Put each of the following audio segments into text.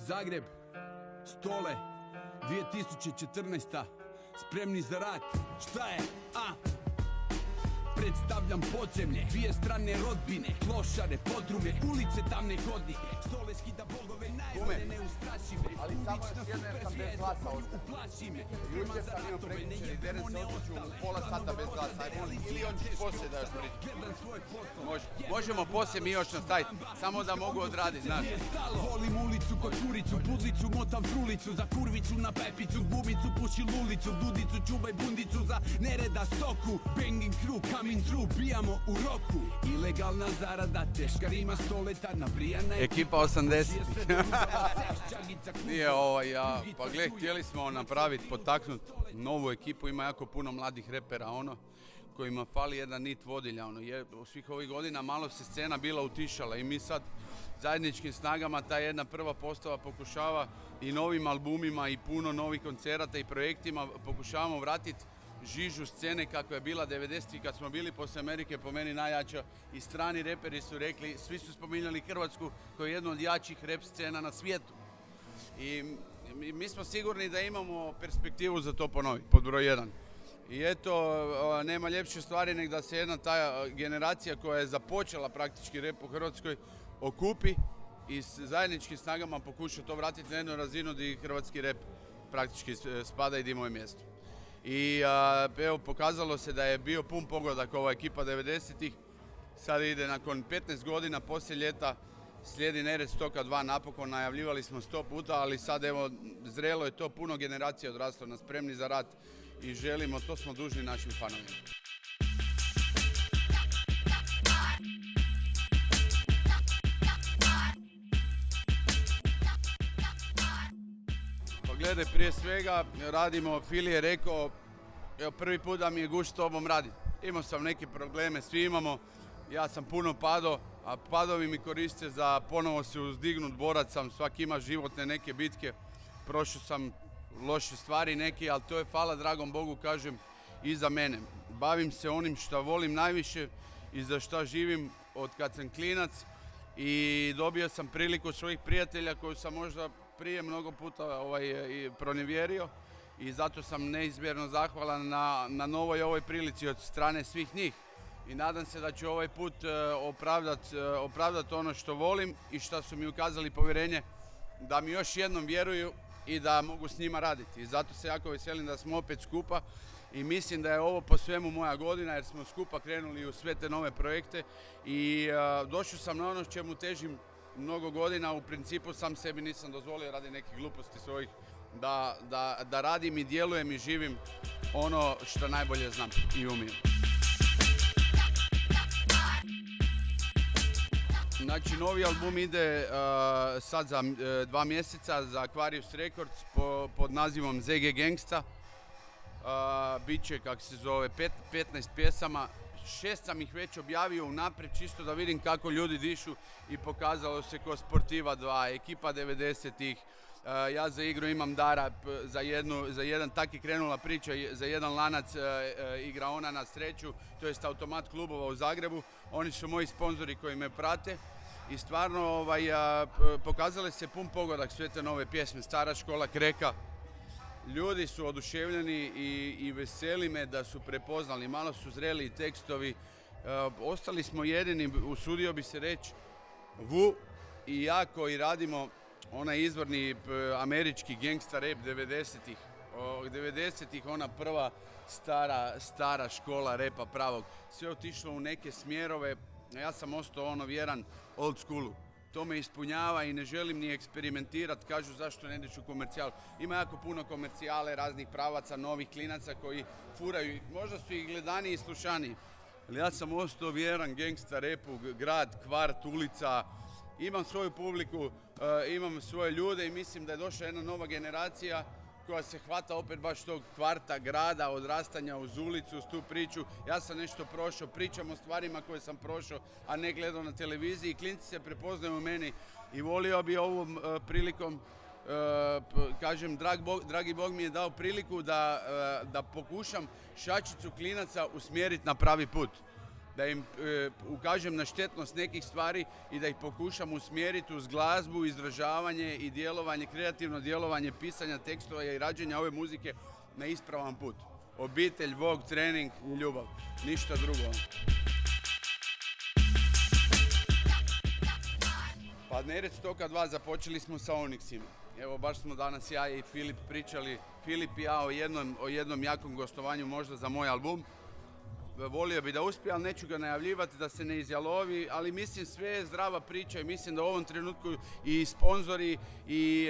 Zagreb, Stole, 2014. Spremni za rat, šta je? Predstavljam podzemlje, dvije strane rodbine, klošare, podrume, ulice, tamne hodnike. Stole skida bogove, najbolje neustrašive. Ali samo još jedno jer sam bez glasa ostao. Jučer sam imao prekričeni teren se otiću pola sata bez glasa. Ili on će poslije da još priča. Možemo poslije mi još nastaviti, samo da mogu odraditi, znaš. Volim ulicu kod curicu, budlicu, motam frulicu, za kurvicu na pepicu, gumicu, puši lulicu, dudicu, čuvaj bundicu, za nereda stoku, banging crew, coming through, bijamo u roku. Ilegalna zarada, teškarima stoleta, nabrijana je... Ekipa 80. Nije ovo, pa gle, htjeli smo napraviti, potaknuti novu ekipu, ima jako puno mladih repera, kojima fali jedan nit vodilja, u svih ovih godina malo se scena bila utišala i mi sad zajedničkim snagama ta jedna prva postava pokušava i novim albumima i puno novih koncerata i projektima pokušavamo vratiti žižu scene kakva je bila 90-ih kad smo bili poslije Amerike, po meni najjača, i strani reperi su rekli, svi su spominjali Hrvatsku kao jednu od jačih rap scena na svijetu. I mi smo sigurni da imamo perspektivu za to ponoviti, pod broj 1. I eto, nema ljepše stvari nego da se jedna ta generacija koja je započela praktički rap u Hrvatskoj okupi i s zajedničkim snagama pokuša to vratiti na jednu razinu gdje hrvatski rap praktički spada i gdje mu je mjesto. I evo, pokazalo se da je bio pun pogodak ova ekipa 90-ih. Sad ide nakon 15 godina poslije ljeta, slijedi Nered Stoka 2 napokon, najavljivali smo 100 puta, ali sad evo zrelo je to, puno generacija odraslo na Spremni za rat i želimo, to smo dužni našim fanovima. Gledaj, prije svega radimo, Fili je rekao, evo prvi put da mi je gušt s tobom raditi. Imao sam neke probleme, svi imamo, ja sam puno padao, a padovi mi koriste za ponovo se uzdignut, borac sam, svaki ima životne neke bitke, prošao sam loše stvari neke, ali to je hvala dragom Bogu, kažem, iza mene. Bavim se onim što volim najviše i za što živim od kad sam klinac i dobio sam priliku svojih prijatelja koju sam možda prije mnogo puta pronevjerio i zato sam neizmjerno zahvalan na novoj ovoj prilici od strane svih njih. I nadam se da ću ovaj put opravdat ono što volim i što su mi ukazali povjerenje da mi još jednom vjeruju i da mogu s njima raditi. I zato se jako veselim da smo opet skupa i mislim da je ovo po svemu moja godina jer smo skupa krenuli u sve te nove projekte i došao sam na ono čemu težim mnogo godina, u principu sam sebi nisam dozvolio radi nekih gluposti svojih da radim i djelujem i živim ono što najbolje znam i umijem. Znači, novi album ide sad za 2 mjeseca za Aquarius Records pod nazivom ZG Gangsta. Biće, kako se zove, 15 pjesama. 6 sam ih već objavio unaprijed, čisto da vidim kako ljudi dišu i pokazalo se ko Sportiva 2, ekipa 90-ih. Ja za igru imam dara, za jedan, tak je krenula priča, za jedan lanac igraona na sreću, to jest Automat klubova u Zagrebu. Oni su moji sponzori koji me prate i stvarno pokazale se pun pogodak sve te nove pjesme, Stara škola, Kreka. Ljudi su oduševljeni i veseli me da su prepoznali, malo su zreli tekstovi. Ostali smo jedini, usudio bi se reći, Vu i ja koji radimo onaj izvorni američki gangsta rap 90-ih. 90-ih, ona prva stara škola repa pravog. Sve otišlo u neke smjerove, ja sam ostao vjeran old schoolu. To me ispunjava i ne želim ni eksperimentirati, kažu zašto ne ideš u komercijal. Ima jako puno komercijale, raznih pravaca, novih klinaca koji furaju, možda su i gledaniji i slušaniji. Ali ja sam ostao vjeran gangsta repu, grad, kvart, ulica, imam svoju publiku, imam svoje ljude i mislim da je došla jedna nova generacija koja se hvata opet baš tog kvarta, grada, odrastanja uz ulicu, uz tu priču. Ja sam nešto prošao, pričam o stvarima koje sam prošao, a ne gledao na televiziji. Klinci se prepoznaju u meni i volio bi ovom prilikom, kažem, dragi Bog mi je dao priliku da pokušam šačicu klinaca usmjeriti na pravi put. da im ukažem na štetnost nekih stvari i da ih pokušam usmjeriti uz glazbu, izražavanje i djelovanje, kreativno djelovanje, pisanja tekstova i rađenja ove muzike na ispravan put. Obitelj, Bog, trening, ljubav. Ništa drugo. Pa Nered Stoka 2 započeli smo sa Onyxima. Evo baš smo danas ja i Filip pričali, Filip i ja o jednom jakom gostovanju možda za moj album. Volio bi da uspije, ali neću ga najavljivati, da se ne izjalovi, ali mislim sve je zdrava priča i mislim da u ovom trenutku i sponzori i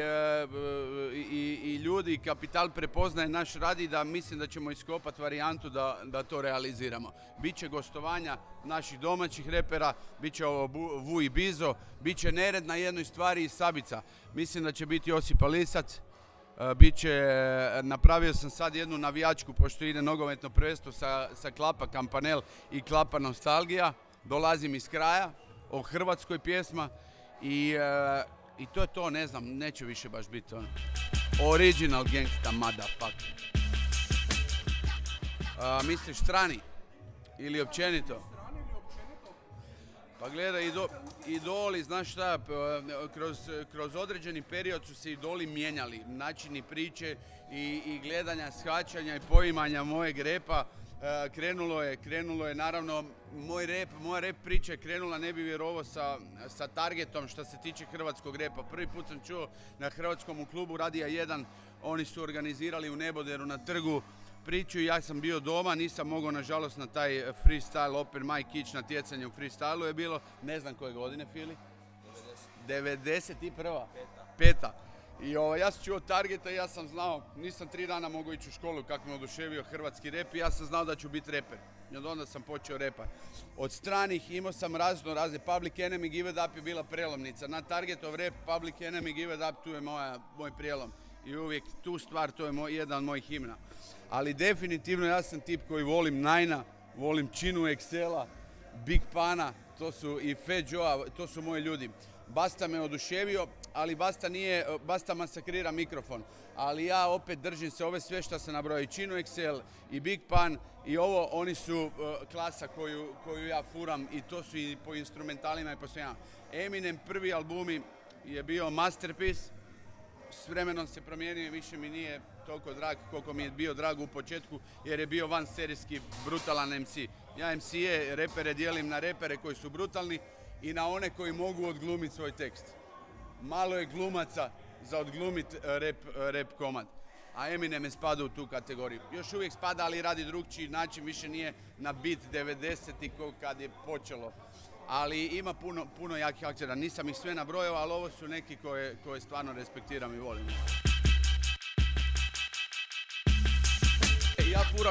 ljudi i kapital prepoznaje naš rad i da mislim da ćemo iskopati varijantu da to realiziramo. Biće gostovanja naših domaćih repera, bit će ovo Vu i Bizo, bit će Nered na jednoj stvari i Sabica. Mislim da će biti Josipa Lisac. Napravio sam sad jednu navijačku, pošto ide nogometno prvenstvo sa Klapa Kampanel i Klapa Nostalgija. Dolazim iz kraja, o Hrvatskoj pjesma i to je to, ne znam, neće više baš biti ono. Original gangsta motherfucker. Misliš strani ili općenito? Pa gledaj, idoli, znaš šta, kroz određeni period su se idoli mijenjali. Načini priče i gledanja, shvaćanja i poimanja mojeg repa krenulo je naravno, moja rep priča je krenula, ne bi vjerovao, sa Targetom što se tiče hrvatskog repa. Prvi put sam čuo na hrvatskom klubu Radija 1, oni su organizirali u Neboderu na trgu priču i ja sam bio doma, nisam mogao nažalost na taj freestyle open mic ići, na tjecanje u freestylu je bilo, ne znam koje godine, Fili? 91. Peta. I ja sam čuo Targeta i ja sam znao, nisam 3 dana mogao ići u školu kako me oduševio hrvatski rep i ja sam znao da ću biti reper. I onda sam počeo repat. Od stranih imao sam razne, Public Enemy Give It Up je bila prelomnica. Na Targetov rep Public Enemy Give It Up tu je moj prijelom. I uvijek tu stvar, to je jedan od mojih himna. Ali definitivno ja sam tip koji volim Nina, volim Činu Excela, Big Pana, to su i Fat Joe, to su moji ljudi. Basta me oduševio, ali Basta masakrira mikrofon. Ali ja opet držim se ove sve što sam nabrojao, i Činu Excel, i Big Pan, i ovo, oni su klasa koju ja furam i to su i po instrumentalima i po svema. Eminem prvi albumi je bio masterpiece. S vremenom se promijenio i više mi nije toliko drag koliko mi je bio drag u početku jer je bio vanserijski brutalan MC. Ja MC-e, repere dijelim na repere koji su brutalni i na one koji mogu odglumiti svoj tekst. Malo je glumaca za odglumiti rap komad. A Eminem je spada u tu kategoriju. Još uvijek spada, ali radi drugčiji način, više nije na beat 90-ih kad je počelo. Ali ima puno jakih aktera. Nisam ih sve nabrojao, ali ovo su neki koje stvarno respektiram i volim.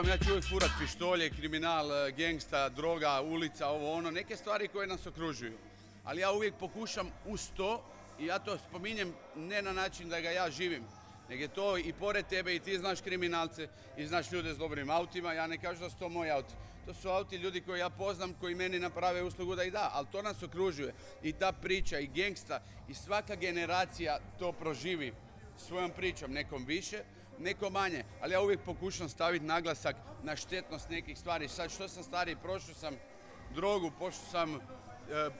Ja ću uvijek furat pištolje, kriminal, gangsta, droga, ulica, ovo ono, neke stvari koje nas okružuju. Ali ja uvijek pokušam uz to, i ja to spominjem ne na način da ga ja živim, nego je to i pored tebe i ti znaš kriminalce i znaš ljude s dobrim autima, ja ne kažem da su to moji auti. To su auti ljudi koji ja poznam, koji meni naprave uslugu da ih da, ali to nas okružuje. I ta priča i gangsta i svaka generacija to proživi svojom pričom, nekom više, nekom manje. Ali ja uvijek pokušam staviti naglasak na štetnost nekih stvari. Sad što sam stariji, prošao sam drogu, prošao sam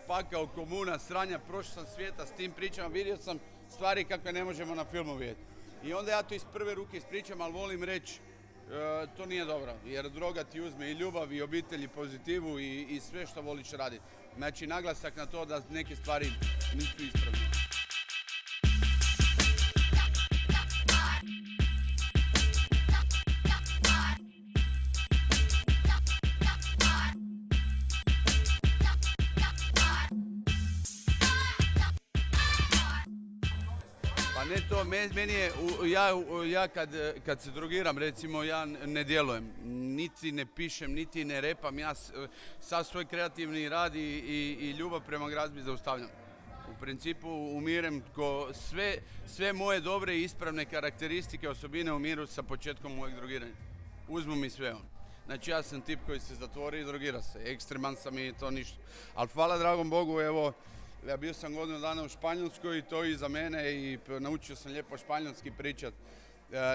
pakao, komuna, sranja, prošao sam svijeta s tim pričama, vidio sam stvari kakve ne možemo na filmu vidjeti. I onda ja to iz prve ruke ispričam, ali volim reći to nije dobro, jer droga ti uzme i ljubav, i obitelj, i pozitivu, i sve što voliš raditi. Znači, naglasak na to da neke stvari nisu ispravne. Ne to, meni je, ja kad se drogiram, recimo, ja ne djelujem, niti ne pišem, niti ne repam, ja sad svoj kreativni rad i ljubav prema glazbi zaustavljam. U principu umirem, sve moje dobre i ispravne karakteristike, osobine umiru sa početkom mojeg drogiranja. Uzmu mi sve on. Znači ja sam tip koji se zatvori i drogira se, ekstreman sam i to ništa. Ali hvala dragom Bogu, evo, ja bio sam godinu dana u Španjolskoj i to iza mene i naučio sam lijepo španjolski pričat.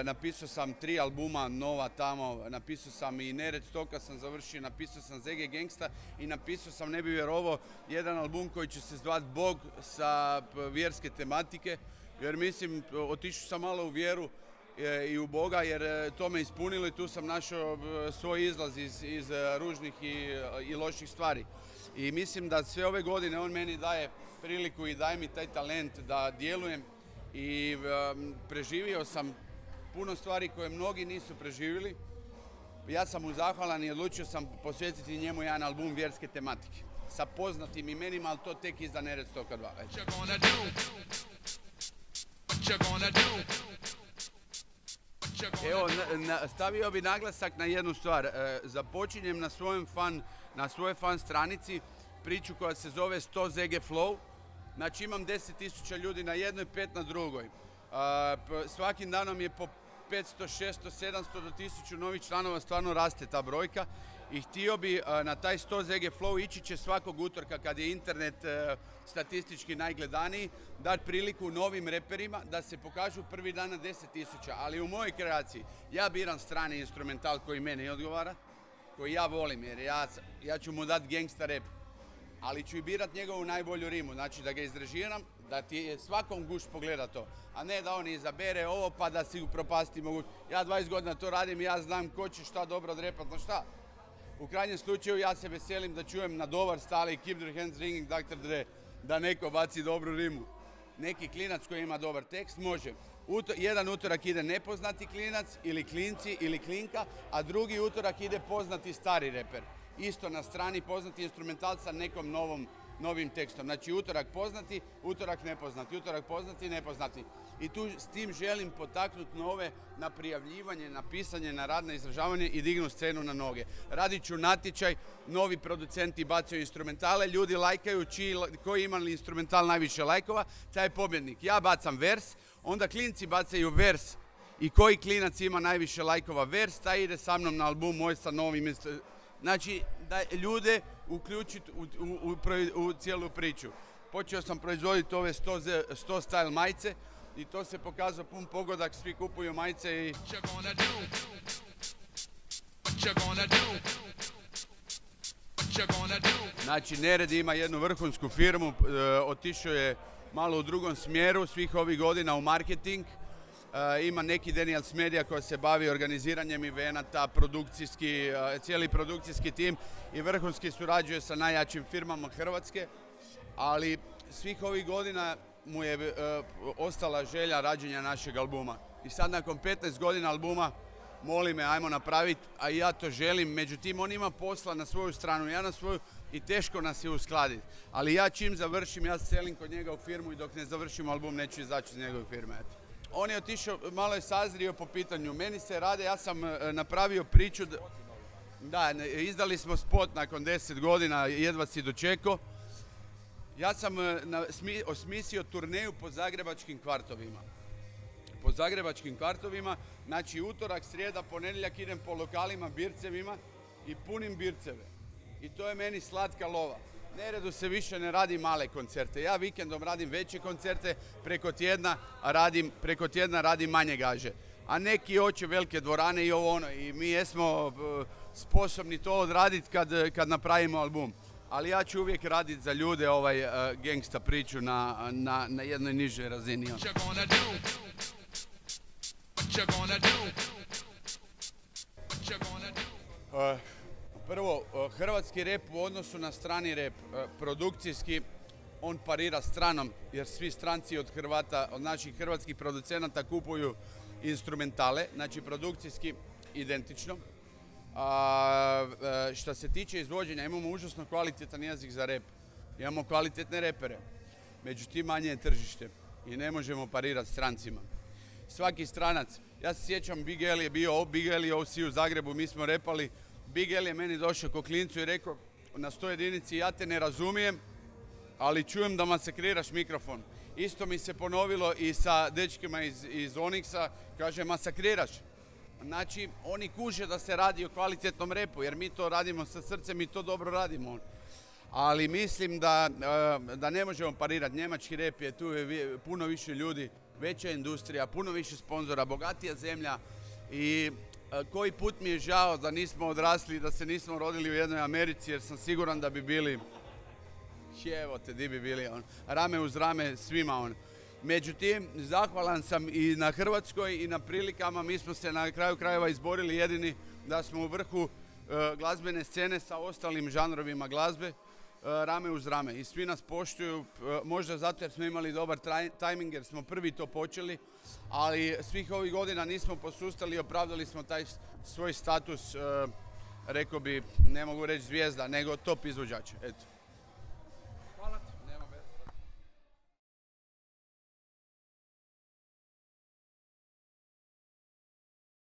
napisao sam 3 albuma nova tamo, napisao sam i Nered Stoka sam završio, napisao sam ZG Gangsta i napisao sam, ne bi vjerovao, jedan album koji će se zvati Bog sa vjerske tematike, jer mislim, otišao sam malo u vjeru i u Boga, jer to me ispunilo i tu sam našao svoj izlaz iz ružnih i loših stvari. I mislim da sve ove godine on meni daje priliku i daje mi taj talent da djelujem i preživio sam puno stvari koje mnogi nisu preživjeli. Ja sam mu zahvalan i odlučio sam posvetiti njemu jedan album vjerske tematike sa poznatim imenima, ali to tek iza Nered Stoka 2. Evo, stavio bi naglasak na jednu stvar. Započinjem na svojoj fan stranici priču koja se zove 100 ZG Flow. Znači imam 10.000 ljudi na jednoj, 5 na drugoj. Svakim danom je po 500, 600, 700 do 1000 novih članova, stvarno raste ta brojka. I htio bi na taj 100 ZG Flow ići će svakog utorka kad je internet statistički najgledaniji, dati priliku novim reperima da se pokažu prvi dan na 10.000. Ali u mojoj kreaciji ja biram strani instrumental koji meni odgovara, koji ja volim, jer ja ću mu dati gangsta rap. Ali ću i birat njegovu najbolju rimu, znači da ga izrežiram, da ti svakom gušt pogleda to, a ne da on izabere ovo pa da si propasti moguće. Ja 20 godina to radim i ja znam ko će šta dobro odrepat na šta. U krajnjem slučaju ja se veselim da čujem na dobar stali Keep Their Hands Ringing Dr. Dre, da neko baci dobru rimu. Neki klinac koji ima dobar tekst može. Jedan utorak ide nepoznati klinac ili klinci ili klinka, a drugi utorak ide poznati stari reper. Isto na strani poznati instrumental sa nekom novim tekstom. Znači utorak poznati, utorak nepoznati, utorak poznati, nepoznati. I tu s tim želim potaknuti nove na prijavljivanje, na pisanje, na rad, na izražavanje i dignu scenu na noge. Radit ću natječaj, novi producenti bacaju instrumentale, ljudi lajkaju, koji imali instrumental najviše lajkova, taj je pobjednik. Ja bacam vers, onda klinci bacaju vers i koji klinac ima najviše lajkova vers, taj ide sa mnom na album moj sa novim. Znači, da ljude uključiti u cijelu priču. Počeo sam proizvoditi ove 100 style majice i to se pokazao pun pogodak, svi kupuju majice i... Znači, Nered ima jednu vrhunsku firmu, otišao je malo u drugom smjeru svih ovih godina u marketing. Ima neki Daniels Media koja se bavi organiziranjem evenata, cijeli produkcijski tim i vrhunski surađuje sa najjačim firmama Hrvatske, ali svih ovih godina mu je ostala želja rađenja našeg albuma. I sad nakon 15 godina albuma moli me ajmo napraviti, a ja to želim, međutim on ima posla na svoju stranu, ja na svoju i teško nas je uskladiti. Ali ja čim završim, ja selim kod njega u firmu i dok ne završim album neću izaći iz njegove firme. On je otišao, malo je sazrio po pitanju. Meni se rade, ja sam napravio priču, da, izdali smo spot nakon 10 godina, jedva si dočekao. Ja sam osmislio turneju po zagrebačkim kvartovima. Po zagrebačkim kvartovima, znači utorak, srijeda, ponedjeljak idem po lokalima, bircevima i punim birceve. I to je meni slatka lova. Neredu se više ne radi male koncerte. Ja vikendom radim veće koncerte, preko tjedna radim manje gaže. A neki hoće velike dvorane i ovo ono. I mi jesmo sposobni to odraditi kad napravimo album. Ali ja ću uvijek raditi za ljude gangsta priču na jednoj nižoj razini. Prvo, hrvatski rap u odnosu na strani rap, produkcijski, on parira stranom, jer svi stranci od Hrvata, od naših hrvatskih producenata kupuju instrumentale, znači produkcijski identično. Što se tiče izvođenja, imamo užasno kvalitetan jezik za rap, imamo kvalitetne repere, međutim manje je tržište i ne možemo parirati strancima. Svaki stranac, ja se sjećam, Big L je bio, Big L je OC u Zagrebu, mi smo repali. Big L je meni došao ko klincu i rekao na 100 jedinici, ja te ne razumijem, ali čujem da masakriraš mikrofon. Isto mi se ponovilo i sa dečkima iz Onyxa, kaže masakriraš. Znači, oni kuže da se radi o kvalitetnom repu, jer mi to radimo sa srcem i to dobro radimo. Ali mislim da ne možemo parirati. Njemački rep je tu puno više ljudi veća industrija, puno više sponzora, bogatija zemlja i koji put mi je žao da nismo odrasli, da se nismo rodili u jednoj Americi jer sam siguran da bi bili, evo te di bi bili, rame uz rame svima . Međutim, zahvalan sam i na Hrvatskoj i na prilikama, mi smo se na kraju krajeva izborili jedini da smo u vrhu glazbene scene sa ostalim žanrovima glazbe, rame uz rame i svi nas poštuju, možda zato jer smo imali dobar tajming jer smo prvi to počeli, ali svih ovih godina nismo posustali i opravdali smo taj svoj status, rekao bi, ne mogu reći zvijezda, nego top izvođača. Eto.